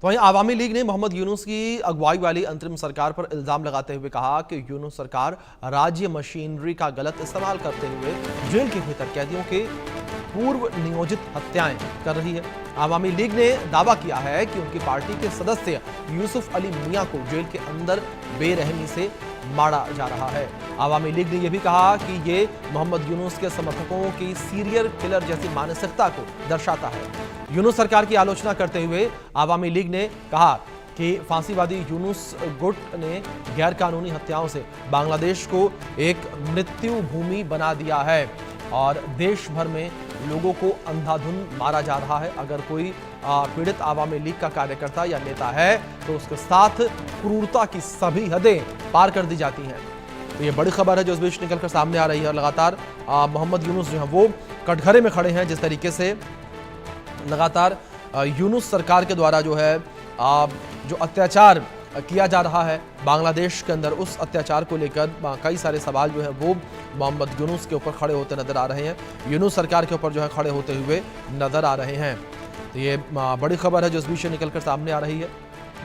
तो वहीं आवामी लीग ने मोहम्मद यूनुस की अगुवाई वाली अंतरिम सरकार पर इल्जाम लगाते हुए कहा कि यूनुस सरकार राज्य मशीनरी का गलत इस्तेमाल करते हुए जेल के भीतर कैदियों के पूर्व नियोजित हत्याएं कर रही है। आवामी लीग ने दावा किया है कि उनकी पार्टी के सदस्य यूसुफ अली मियां को जेल के अंदर बेरहमी से मारा जा रहा है। आवामी लीग ने यह भी कहा कि ये मोहम्मद यूनुस के समर्थकों की सीरियल किलर जैसी मानसिकता को दर्शाता है। यूनुस सरकार की आलोचना करते हुए आवामी लीग ने कहा कि फांसीवादी यूनुस गुट ने गैरकानूनी हत्याओं से बांग्लादेश को एक मृत्यु भूमि बना दिया है और देश भर में लोगों को अंधाधुंध मारा जा रहा है। अगर कोई पीड़ित आवामी लीग का कार्यकर्ता या नेता है तो उसके साथ क्रूरता की सभी हदें पार कर दी जाती हैं। तो ये बड़ी खबर है जो इस बीच निकलकर सामने आ रही है और लगातार मोहम्मद यूनुस जो है वो कटघरे में खड़े हैं। जिस तरीके से लगातार यूनुस सरकार के द्वारा जो है जो अत्याचार किया जा रहा है बांग्लादेश के अंदर, उस अत्याचार को लेकर कई सारे सवाल जो है वो मोहम्मद यूनुस के ऊपर खड़े होते नजर आ रहे हैं, यूनुस सरकार के ऊपर जो है खड़े होते हुए नजर आ रहे हैं। तो ये बड़ी खबर है जो इस बीच से निकलकर सामने आ रही है।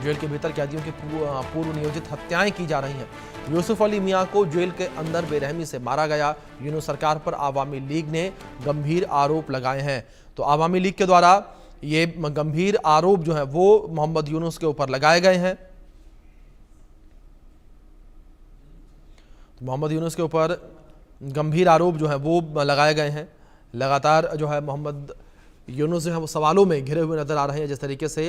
जेल के भीतर कैदियों की पूर्व नियोजित हत्याएं की जा रही हैं। यूसुफ अली मियां को जेल के अंदर बेरहमी से मारा गया। यूनुस सरकार पर आवामी लीग ने गंभीर आरोप लगाए हैं। तो आवामी लीग के द्वारा ये गंभीर आरोप जो है वो मोहम्मद यूनुस के ऊपर लगाए गए हैं। मोहम्मद यूनुस के ऊपर गंभीर आरोप जो है वो लगाए गए हैं। लगातार जो है मोहम्मद यूनुस जो है वो सवालों में घिरे हुए नजर आ रहे हैं। जिस तरीके से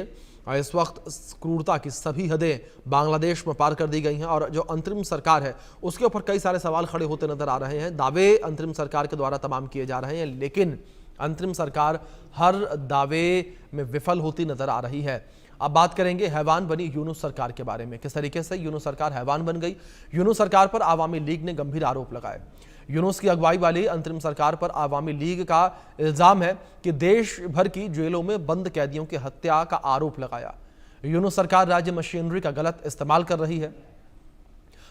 इस वक्त क्रूरता की सभी हदें बांग्लादेश में पार कर दी गई हैं और जो अंतरिम सरकार है उसके ऊपर कई सारे सवाल खड़े होते नजर आ रहे हैं। दावे अंतरिम सरकार के द्वारा तमाम किए जा रहे हैं, लेकिन अंतरिम सरकार हर दावे में विफल होती नजर आ रही है। अब बात करेंगे हैवान बनी यूनुस सरकार के बारे में, किस तरीके से यूनुस सरकार हैवान बन गई। यूनुस सरकार पर आवामी लीग ने गंभीर आरोप लगाए। यूनुस की अगुवाई वाली अंतरिम सरकार पर आवामी लीग का इल्जाम है कि देश भर की जेलों में बंद कैदियों की हत्या का आरोप लगाया। यूनुस सरकार राज्य मशीनरी का गलत इस्तेमाल कर रही है।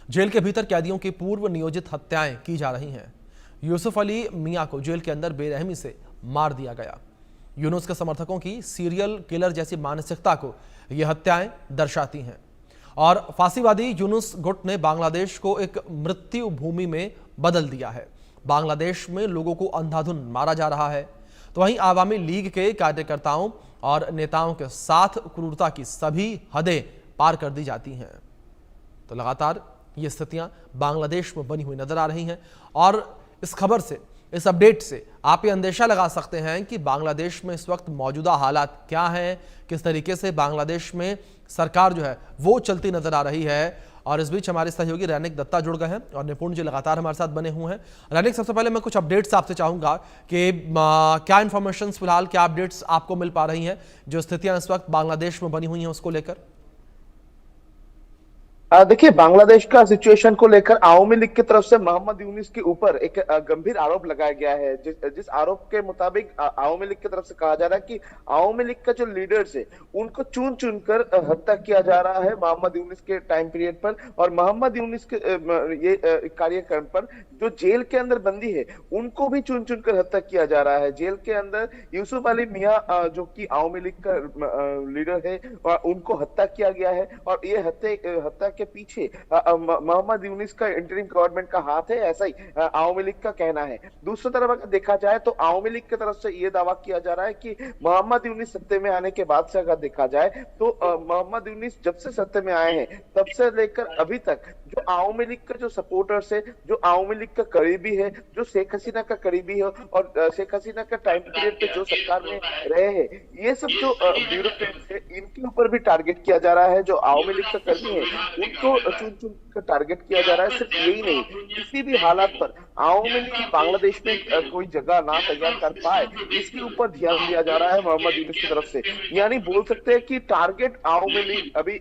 जेल के भीतर कैदियों की पूर्व नियोजित हत्याएं की जा रही हैं। यूसुफ अली मियां को जेल के अंदर बेरहमी से मार दिया गया। यूनुस के समर्थकों की सीरियल किलर जैसी मानसिकता को यह हत्याएं दर्शाती हैं और फांसीवादी यूनुस गुट ने बांग्लादेश को एक मृत्यु भूमि में बदल दिया है। बांग्लादेश में लोगों को अंधाधुंध मारा जा रहा है। तो वहीं आवामी लीग के कार्यकर्ताओं और नेताओं के साथ क्रूरता की सभी हदें पार कर दी जाती हैं। तो लगातार ये स्थितियां बांग्लादेश में बनी हुई नजर आ रही हैं और इस खबर से, इस अपडेट से आप ये अंदेशा लगा सकते हैं कि बांग्लादेश में इस वक्त मौजूदा हालात क्या हैं, किस तरीके से बांग्लादेश में सरकार जो है वो चलती नजर आ रही है। और इस बीच हमारे सहयोगी रैनिक दत्ता जुड़ गए हैं और निपुण जी लगातार हमारे साथ बने हुए हैं। रैनिक, सबसे पहले मैं कुछ अपडेट्स आपसे चाहूंगा कि क्या इन्फॉर्मेशन फिलहाल, क्या अपडेट्स आपको मिल पा रही हैं जो स्थितियां इस वक्त बांग्लादेश में बनी हुई हैं उसको लेकर? देखिए, बांग्लादेश का सिचुएशन को लेकर आवामी लीग की तरफ से मोहम्मद यूनुस के ऊपर एक गंभीर आरोप लगाया गया है। जिस आरोप के मुताबिक आवामी लीग की तरफ से कहा जा रहा है कि आवामी लीग का जो लीडर्स है उनको चुन चुन कर हत्या किया जा रहा है मोहम्मद यूनुस के टाइम पीरियड पर। और मोहम्मद यूनुस के ये कार्यक्रम पर जो जेल के अंदर बंदी है उनको भी चुन चुन कर हत्या किया जा रहा है। जेल के अंदर यूसुफ अली मियां जो कि आवामी लीग का लीडर है उनको हत्या किया गया है और ये हत्या के पीछे मोहम्मद यूनुस का इंटरिम गवर्नमेंट का हाथ है, ऐसा ही आवामी लीग का कहना है। दूसरी तरफ अगर देखा जाए तो आवामी लीग की तरफ से यह दावा किया जा रहा है कि मोहम्मद यूनुस सत्ते में आने के बाद से अगर देखा जाए तो मोहम्मद यूनुस जब से सत्ते में आए हैं तब से लेकर अभी तक जो आवामी लीग का जो सपोर्टर्स है, जो आवामी लीग का करीबी है, जो शेख हसीना का करीबी है और शेख हसीना का टाइम पीरियड पे जो सरकार में रहे हैं, ये सब जो ब्यूरोक्रेट्स है इनके ऊपर भी टारगेट किया जा रहा है। जो आवामी लीग का कर्मी है उनको चुन चुन कर टारगेट किया जा रहा है। सिर्फ यही नहीं, किसी भी हालात पर आवामी लीग बांग्लादेश में कोई जगह ना तैयार कर पाए इसके ऊपर ध्यान दिया जा रहा है मोहम्मद यूनुस की तरफ से। यानी बोल सकते हैं कि टारगेट आवामी लीग अभी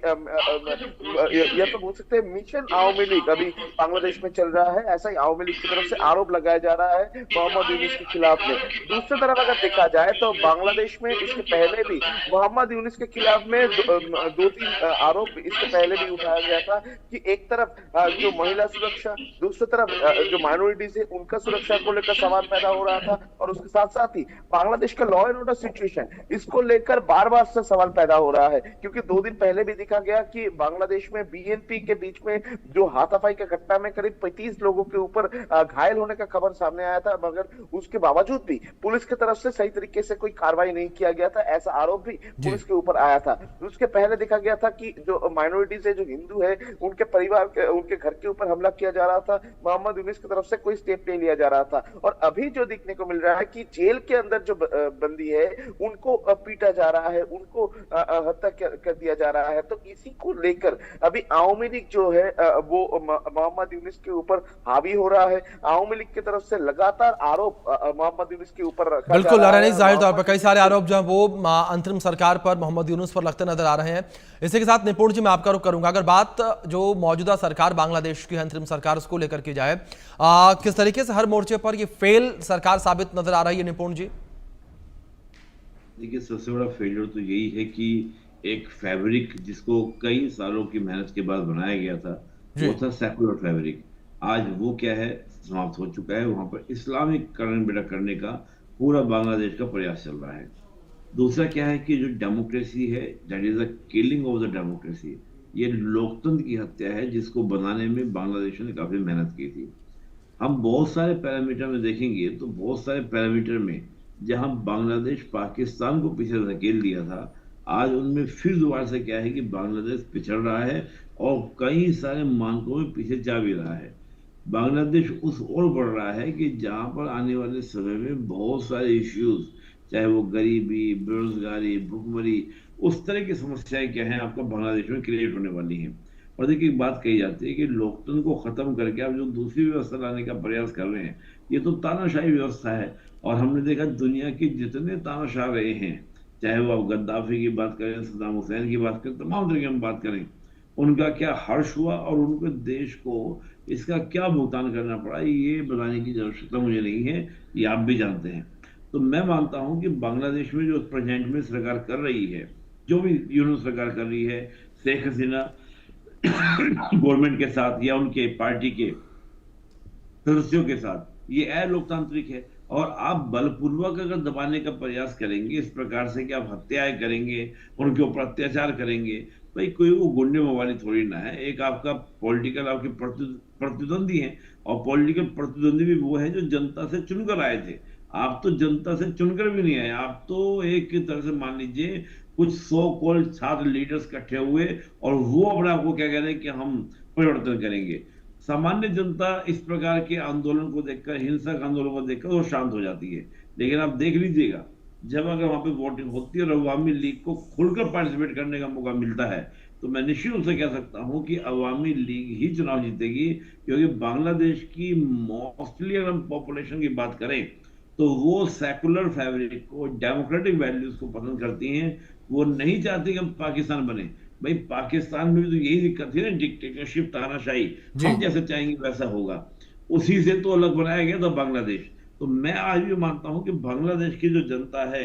या तो बोल सकते हैं मिशन आवामी लीग अभी बांग्लादेश में चल रहा है, ऐसा ही आवामी लीग की तरफ से आरोप लगाया जा रहा है मोहम्मद यूनुस के खिलाफ में। दूसरी तरफ अगर देखा जाए तो बांग्लादेश में इसके पहले भी मोहम्मद यूनुस के खिलाफ में दो तीन आरोप इसके पहले भी उठाया गया था कि एक तरफ तरफ जो महिला सुरक्षा, दूसरी तरफ जो माइनॉरिटीज है उनका सुरक्षा को लेकर सवाल पैदा हो रहा था, और उसके साथ साथ ही बांग्लादेश का लॉ एंड ऑर्डर सिचुएशन, इसको लेकर बार बार से सवाल पैदा हो रहा है। क्योंकि 2 दिन पहले भी देखा गया कि बांग्लादेश में बीएनपी के बीच में जो हाथापाई की घटना में करीब 35 लोगों के ऊपर घायल होने का खबर सामने आया था, मगर उसके बावजूद भी पुलिस की तरफ से सही तरीके से कोई कार्रवाई नहीं किया गया था, ऐसा आरोप भी जी। पुलिस के ऊपर आया था। उसके पहले देखा गया था कि जो माइनॉरिटीज है, जो हिंदू है, उनके परिवार के, उनके घर के ऊपर हमला किया जा रहा था, मोहम्मद यूनुस की तरफ से कोई स्टेप नहीं लिया जा रहा था। और अभी जो देखने को मिल रहा है कि जेल के अंदर जो बंदी है उनको पीटा जा रहा है, उनको हत्या कर दिया जा रहा है। तो इसी को लेकर अभी आवामी लीग जो है वो मोहम्मद यूनुस के ऊपर हावी हो रहा है। आवामी लीग की तरफ से लगातार आरोप मोहम्मद यूनुस के ऊपर रखा जा बिल्कुल रहा है। रनीश, जाहिर तौर पर कई सारे आरोप जो हैं वो अंतरिम सरकार पर, मोहम्मद यूनुस पर लगते नजर आ रहे हैं। इसी के साथ निपुण जी मैं आपका रुख करूंगा, अगर बात जो मौजूदा सरकार बांग्लादेश की है, अंतरिम सरकार, उसको लेकर की जाए, किस तरीके से हर मोर्चे पर ये फेल सरकार साबित नजर आ रही है निपुण जी? देखिए, सबसे बड़ा फेलियर तो यही है कि एक फैब्रिक जिसको कई सालों की मेहनत के बाद बनाया गया था, वो था सेकुलर फैब्रिक। आज वो क्या है, समाप्त हो चुका है। वहां पर इस्लामिकरण बेड़ा करने का पूरा बांग्लादेश का प्रयास चल रहा है। दूसरा क्या है कि जो डेमोक्रेसी है, that is the killing of the democracy. ये लोकतंत्र की हत्या है, जिसको बनाने में बांग्लादेश ने काफी मेहनत की थी। हम बहुत सारे पैरामीटर में देखेंगे तो बहुत सारे पैरामीटर में जहां बांग्लादेश पाकिस्तान को पीछे धकेल दिया था, आज उनमें फिर दोबारा से क्या है कि बांग्लादेश पिछड़ रहा है और कई सारे मानकों में पीछे जा भी रहा है। बांग्लादेश उस ओर बढ़ रहा है कि जहां पर आने वाले समय में बहुत सारे इश्यूज, चाहे वो गरीबी, बेरोजगारी, भुखमरी, उस तरह की समस्याएं क्या हैं, आपको बांग्लादेश में क्रिएट होने वाली हैं। और देखिए, एक बात कही जाती है कि लोकतंत्र को खत्म करके आप जो दूसरी व्यवस्था लाने का प्रयास कर रहे हैं, ये तो तानाशाही व्यवस्था है। और हमने देखा दुनिया के जितने तानाशाह रहे हैं, चाहे वो आप गद्दाफी की बात करें, सद्दाम हुसैन की बात करें, तमाम तरह की हम बात करें, उनका क्या हर्ष हुआ और उनको देश को इसका क्या भुगतान करना पड़ा, ये बताने की आवश्यकता मुझे नहीं है, ये आप भी जानते हैं। तो मैं मानता हूं कि बांग्लादेश में जो प्रेजेंट में सरकार कर रही है, जो भी यूनुस सरकार कर रही है, शेख हसीना गवर्नमेंट के साथ या उनके पार्टी के सदस्यों के साथ, ये अ लोकतांत्रिक है। और आप बलपूर्वक अगर दबाने का प्रयास करेंगे इस प्रकार से कि आप हत्याएं करेंगे, उनके ऊपर अत्याचार करेंगे, भाई कोई वो गुंडे मवाली थोड़ी ना है। एक आपका पॉलिटिकल आपके प्रतिद्वंदी है, और पॉलिटिकल प्रतिद्वंदी भी वो है जो जनता से चुनकर आए थे। आप तो जनता से चुनकर भी नहीं आए, आप तो एक तरह से मान लीजिए कुछ सो कॉल्ड छात्र लीडर्स इकट्ठे हुए और वो अपने आपको क्या कह रहे हैं कि हम परिवर्तन करेंगे। सामान्य जनता इस प्रकार के आंदोलन को देखकर, हिंसक आंदोलन को देखकर वो शांत हो जाती है। लेकिन आप देख लीजिएगा, जब अगर वहां पे वोटिंग होती है और अवामी लीग को खुलकर पार्टिसिपेट करने का मौका मिलता है, तो मैं निश्चित रूप से कह सकता हूं कि अवामी लीग ही चुनाव जीतेगी। क्योंकि बांग्लादेश की मोस्टली अगर हम पॉपुलेशन की बात करें तो वो सेकुलर फैब्रिक को, डेमोक्रेटिक वैल्यूज को पसंद करती हैं। वो नहीं चाहती कि हम पाकिस्तान बने। भाई पाकिस्तान में भी तो यही दिक्कत थी ना, डिक्टेटरशिप, तानाशाही। हम जैसे चाहेंगे वैसा होगा, उसी से तो अलग बनाया गया था बांग्लादेश। तो मैं आज भी मानता हूं कि बांग्लादेश की जो जनता है,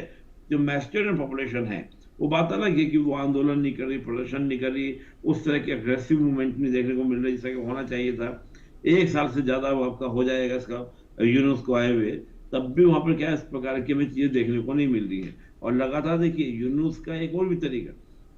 जो मैस्टोरियन पॉपुलेशन है, वो बात अलग है कि वो आंदोलन नहीं कर रही, प्रदर्शन नहीं कर रही, उस तरह के अग्रेसिव मूवमेंट नहीं देखने को मिल रहा जैसा कि होना चाहिए था। 1 साल से ज्यादा वो आपका हो जाएगा इसका यूनुस को आए हुए, तब भी वहां पर क्या इस प्रकार की हमें चीजें देखने को नहीं मिल रही है। और लगातार देखिए, यूनुस का एक और भी तरीका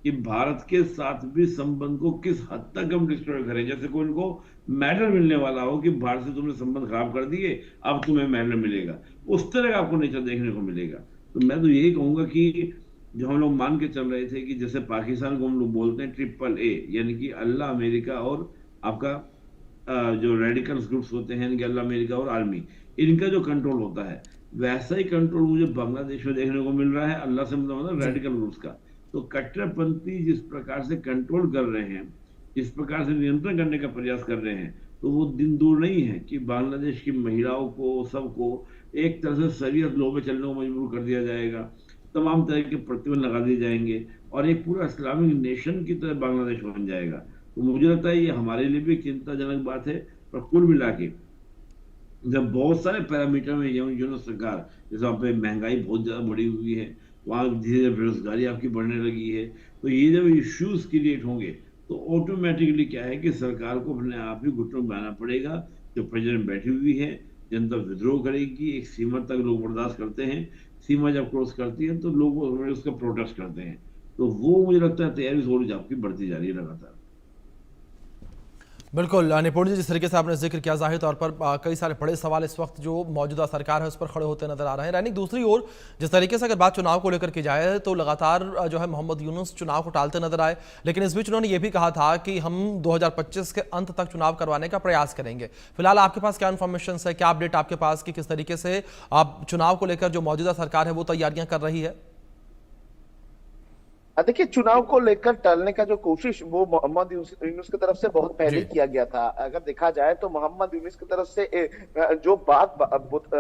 कि भारत के साथ भी संबंध को किस हद तक हम डिस्ट्रॉय करें, जैसे कोई उनको मेडल मिलने वाला हो कि भारत से तुमने संबंध खराब कर दिए, अब तुम्हें मेडल मिलेगा, उस तरह का आपको नेचर देखने को मिलेगा। तो मैं तो यही कहूंगा कि जो हम लोग मान के चल रहे थे कि जैसे पाकिस्तान को हम लोग बोलते हैं AAA, यानी कि अल्लाह, अमेरिका और आपका जो रेडिकल्स ग्रुप्स होते हैं, यानी कि अल्लाह, अमेरिका और आर्मी, इनका जो कंट्रोल होता है, वैसा ही कंट्रोल मुझे बांग्लादेश में देखने को मिल रहा है। अल्लाह से मतलब रेडिकल ग्रुप्स का। तो कट्टरपंथी जिस प्रकार से कंट्रोल कर रहे हैं, जिस प्रकार से नियंत्रण करने का प्रयास कर रहे हैं, तो वो दिन दूर नहीं है कि बांग्लादेश की महिलाओं को, सबको एक तरह से शरीयत लॉ पे चलने को मजबूर कर दिया जाएगा, तमाम तरह के प्रतिबंध लगा दिए जाएंगे और एक पूरा इस्लामिक नेशन की तरह बांग्लादेश बन जाएगा। तो मुझे लगता है ये हमारे लिए भी चिंताजनक बात है। पर कुल मिला के जब बहुत सारे पैरामीटर में यूनुस सरकार, जैसे वहाँ पे महंगाई बहुत ज्यादा बढ़ी हुई है, वहाँ धीरे धीरे बेरोजगारी आपकी बढ़ने लगी है, तो ये जब इश्यूज क्रिएट होंगे तो ऑटोमेटिकली क्या है कि सरकार को अपने आप ही घुटनों में आना पड़ेगा। जो प्रेसिडेंट बैठी हुई है, जनता विद्रोह करेगी, एक सीमा तक लोग बर्दाश्त करते हैं, सीमा जब क्रॉस करती है तो लोग उसका प्रोटेस्ट करते हैं। तो वो मुझे लगता है तैयारी थोड़ी आपकी बढ़ती जा रही है लगातार। बिल्कुल निपुण जी, जिस तरीके से आपने जिक्र किया, जाहिर तौर पर कई सारे बड़े सवाल इस वक्त जो मौजूदा सरकार है उस पर खड़े होते नजर आ रहे हैं। रैनिक, दूसरी ओर जिस तरीके से अगर बात चुनाव को लेकर की जाए तो लगातार जो है मोहम्मद यूनुस चुनाव को टालते नजर आए, लेकिन इस बीच उन्होंने ये भी कहा था कि हम 2025 के अंत तक चुनाव करवाने का प्रयास करेंगे। फिलहाल आपके पास क्या इन्फॉर्मेशन है, क्या अपडेट आपके पास कि किस तरीके से आप चुनाव को लेकर जो मौजूदा सरकार है वो तैयारियां कर रही है? देखिए, चुनाव को लेकर टालने का जो कोशिश वो मोहम्मद यूनुस की तरफ से बहुत पहले जी। किया गया था। अगर देखा जाए तो मोहम्मद यूनुस की तरफ से जो बात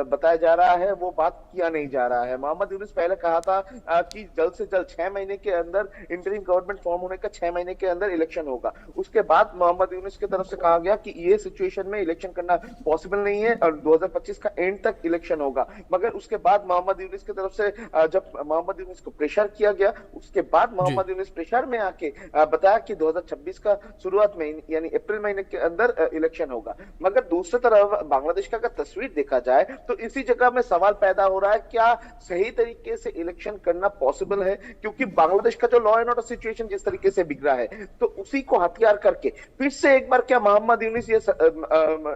बताया जा रहा है वो बात किया नहीं जा रहा है। मोहम्मद यूनुस पहले कहा था कि जल्द से जल्द 6 महीने के अंदर इंटरिम गवर्नमेंट फॉर्म होने का 6 महीने के अंदर इलेक्शन होगा। उसके बाद मोहम्मद यूनुस की तरफ से कहा गया कि ये सिचुएशन में इलेक्शन करना पॉसिबल नहीं है और 2025 का एंड तक इलेक्शन होगा। मगर उसके बाद मोहम्मद यूनुस की तरफ से जब मोहम्मद यूनुस को प्रेशर किया गया, उसके बाद मोहम्मद यूनुस प्रेशर में आके बताया कि 2026 का शुरुआत में यानी अप्रैल महीने के अंदर इलेक्शन होगा। मगर दूसरी तरफ बांग्लादेश का अगर तस्वीर देखा जाए तो इसी जगह में सवाल पैदा हो रहा है, क्या सही तरीके से इलेक्शन करना पॉसिबल है? क्योंकि बांग्लादेश का जो लॉ एंड ऑर्डर सिचुएशन जिस तरीके से बिगड़ा है, तो उसी को हथियार करके फिर से एक बार क्या मोहम्मद यूनुस ये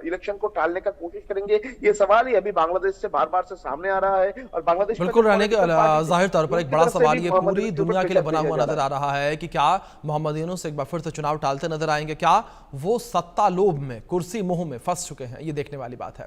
इलेक्शन को टालने का कोशिश करेंगे? ये सवाल ही अभी बांग्लादेश से बार बार से सामने आ रहा है। और बांग्लादेश बिल्कुल रहने के जाहिर तौर पर एक बड़ा सवाल ये पूरी दुनिया के लिए बना हुआ नजर आ रहा है कि क्या मोहम्मद यूनुस एक बार फिर से चुनाव टालते नजर आएंगे, क्या वो सत्ता लोभ में, कुर्सी मोह में फंस चुके हैं? ये देखने वाली बात है।